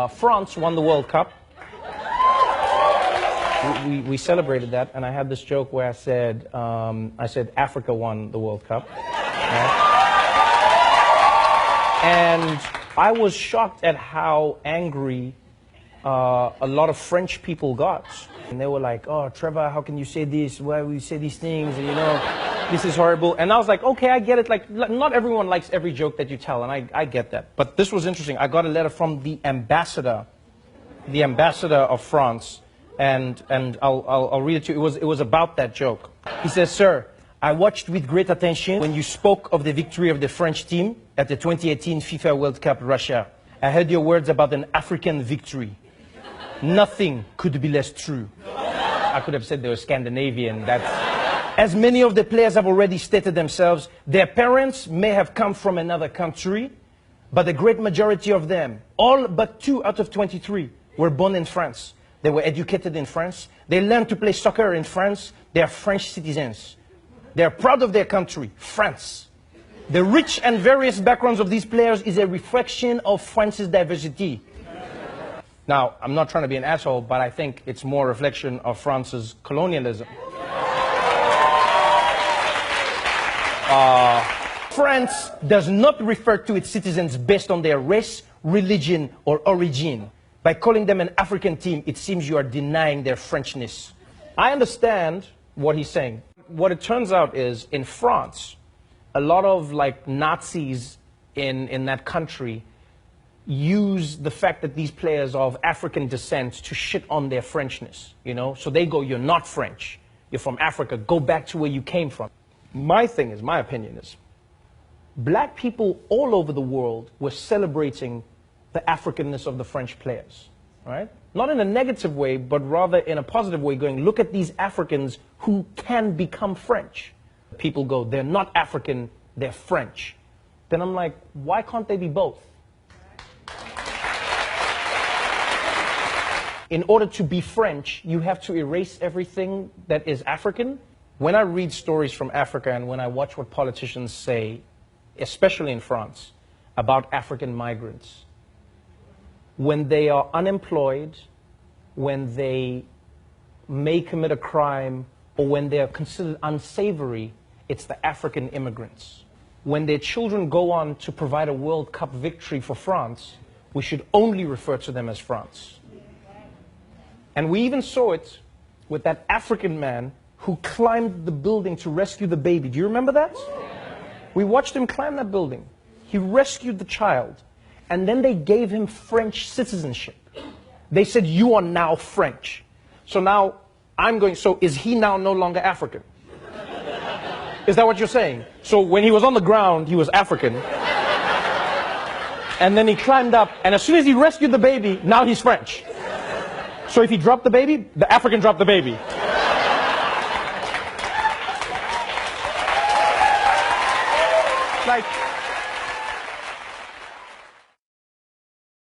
France won the World Cup. We celebrated that, and I had this joke where I said Africa won the World Cup. Right? And I was shocked at how angry a lot of French people got. And they were like, oh, Trevor, how can you say this? Why will you say these things? And, you know, this is horrible. And I was like, okay, I get it. Like, not everyone likes every joke that you tell, and I get that. But this was interesting. I got a letter from the ambassador of France, and I'll read it to you. It was about that joke. He says, sir, I watched with great attention when you spoke of the victory of the French team at the 2018 FIFA World Cup Russia. I heard your words about an African victory. Nothing could be less true. I could have said they were Scandinavian. As many of the players have already stated themselves, their parents may have come from another country, but the great majority of them, all but 2 out of 23, were born in France. They were educated in France. They learned to play soccer in France. They are French citizens. They are proud of their country, France. The rich and various backgrounds of these players is a reflection of France's diversity. Now, I'm not trying to be an asshole, but I think it's more a reflection of France's colonialism. France does not refer to its citizens based on their race, religion, or origin. By calling them an African team, it seems you are denying their Frenchness. I understand what he's saying. What it turns out is, in France, a lot of like Nazis in that country use the fact that these players are of African descent to shit on their Frenchness, you know? So they go, you're not French, you're from Africa, go back to where you came from. My opinion is, black people all over the world were celebrating the Africanness of the French players, right? Not in a negative way, but rather in a positive way, going, look at these Africans who can become French. People go, they're not African, they're French. Then I'm like, why can't they be both? In order to be French, you have to erase everything that is African. When I read stories from Africa and when I watch what politicians say, especially in France, about African migrants, when they are unemployed, when they may commit a crime, or when they are considered unsavory, it's the African immigrants. When their children go on to provide a World Cup victory for France, we should only refer to them as France. And we even saw it with that African man who climbed the building to rescue the baby. Do you remember that? We watched him climb that building. He rescued the child. And then they gave him French citizenship. They said, you are now French. So now I'm going, so is he now no longer African? Is that what you're saying? So when he was on the ground, he was African. And then he climbed up, and as soon as he rescued the baby, now he's French. So if he dropped the baby, the African dropped the baby. Like,